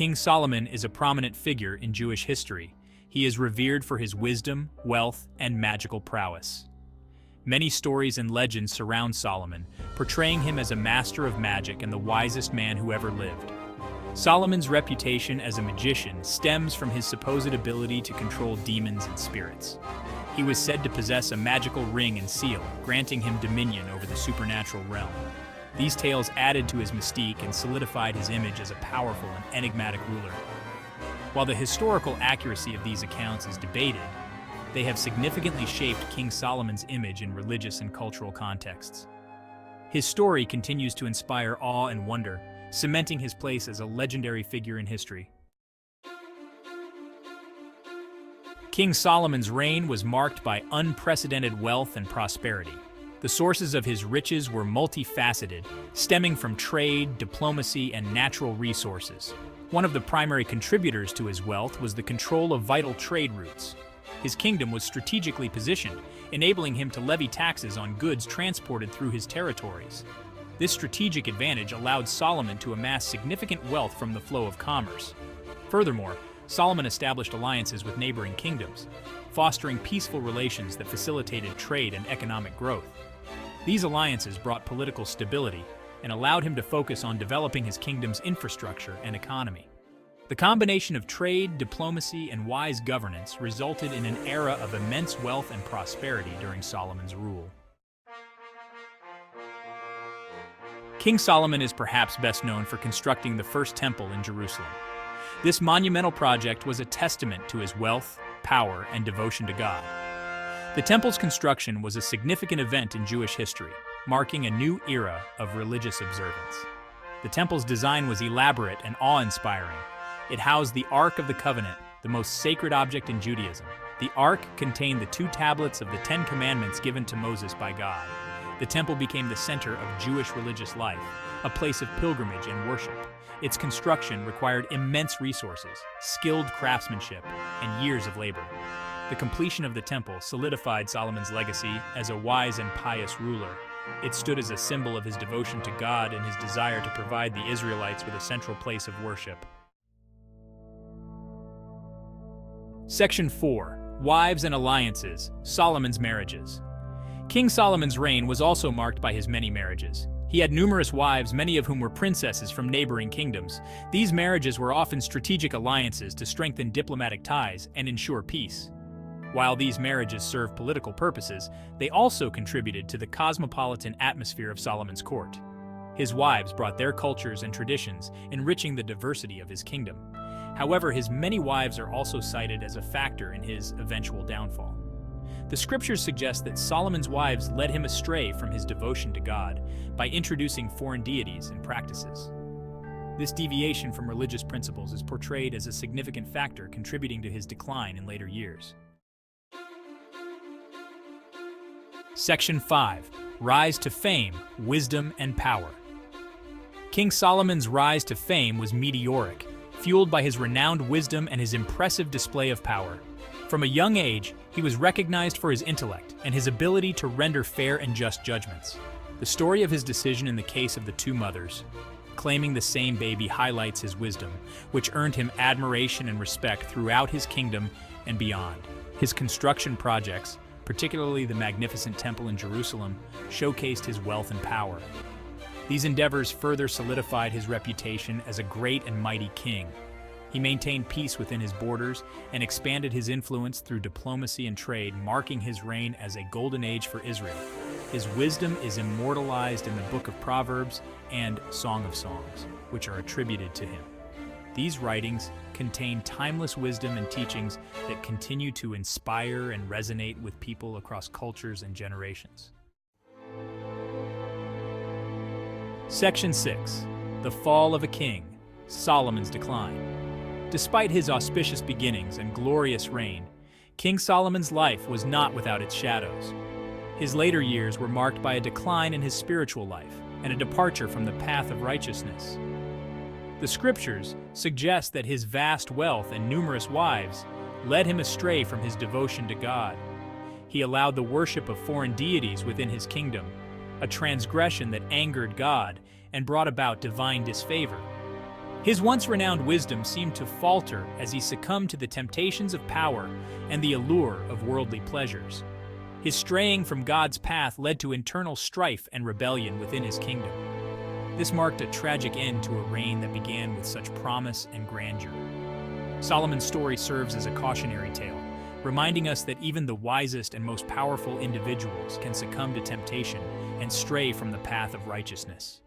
King Solomon is a prominent figure in Jewish history. He is revered for his wisdom, wealth, and magical prowess. Many stories and legends surround Solomon, portraying him as a master of magic and the wisest man who ever lived. Solomon's reputation as a magician stems from his supposed ability to control demons and spirits. He was said to possess a magical ring and seal, granting him dominion over the supernatural realm. These tales added to his mystique and solidified his image as a powerful and enigmatic ruler. While the historical accuracy of these accounts is debated, they have significantly shaped King Solomon's image in religious and cultural contexts. His story continues to inspire awe and wonder, cementing his place as a legendary figure in history. King Solomon's reign was marked by unprecedented wealth and prosperity. The sources of his riches were multifaceted, stemming from trade, diplomacy, and natural resources. One of the primary contributors to his wealth was the control of vital trade routes. His kingdom was strategically positioned, enabling him to levy taxes on goods transported through his territories. This strategic advantage allowed Solomon to amass significant wealth from the flow of commerce. Furthermore, Solomon established alliances with neighboring kingdoms, fostering peaceful relations that facilitated trade and economic growth. These alliances brought political stability and allowed him to focus on developing his kingdom's infrastructure and economy. The combination of trade, diplomacy, and wise governance resulted in an era of immense wealth and prosperity during Solomon's rule. King Solomon is perhaps best known for constructing the first temple in Jerusalem. This monumental project was a testament to his wealth, power, and devotion to God. The temple's construction was a significant event in Jewish history, marking a new era of religious observance. The temple's design was elaborate and awe-inspiring. It housed the Ark of the Covenant, the most sacred object in Judaism. The Ark contained the 2 tablets of the 10 Commandments given to Moses by God. The temple became the center of Jewish religious life, a place of pilgrimage and worship. Its construction required immense resources, skilled craftsmanship, and years of labor. The completion of the temple solidified Solomon's legacy as a wise and pious ruler. It stood as a symbol of his devotion to God and his desire to provide the Israelites with a central place of worship. Section 4. Wives and Alliances, Solomon's Marriages. King Solomon's reign was also marked by his many marriages. He had numerous wives, many of whom were princesses from neighboring kingdoms. These marriages were often strategic alliances to strengthen diplomatic ties and ensure peace. While these marriages served political purposes, they also contributed to the cosmopolitan atmosphere of Solomon's court. His wives brought their cultures and traditions, enriching the diversity of his kingdom. However, his many wives are also cited as a factor in his eventual downfall. The scriptures suggest that Solomon's wives led him astray from his devotion to God by introducing foreign deities and practices. This deviation from religious principles is portrayed as a significant factor contributing to his decline in later years. Section 5. Rise to Fame, Wisdom, and Power. King Solomon's rise to fame was meteoric, fueled by his renowned wisdom and his impressive display of power. From a young age, he was recognized for his intellect and his ability to render fair and just judgments. The story of his decision in the case of the 2 mothers, claiming the same baby, highlights his wisdom, which earned him admiration and respect throughout his kingdom and beyond. His construction projects, particularly the magnificent temple in Jerusalem, showcased his wealth and power. These endeavors further solidified his reputation as a great and mighty king. He maintained peace within his borders and expanded his influence through diplomacy and trade, marking his reign as a golden age for Israel. His wisdom is immortalized in the Book of Proverbs and Song of Songs, which are attributed to him. These writings contain timeless wisdom and teachings that continue to inspire and resonate with people across cultures and generations. Section 6. The Fall of a King, Solomon's Decline. Despite his auspicious beginnings and glorious reign, King Solomon's life was not without its shadows. His later years were marked by a decline in his spiritual life and a departure from the path of righteousness. The scriptures suggest that his vast wealth and numerous wives led him astray from his devotion to God. He allowed the worship of foreign deities within his kingdom, a transgression that angered God and brought about divine disfavor. His once renowned wisdom seemed to falter as he succumbed to the temptations of power and the allure of worldly pleasures. His straying from God's path led to internal strife and rebellion within his kingdom. This marked a tragic end to a reign that began with such promise and grandeur. Solomon's story serves as a cautionary tale, reminding us that even the wisest and most powerful individuals can succumb to temptation and stray from the path of righteousness.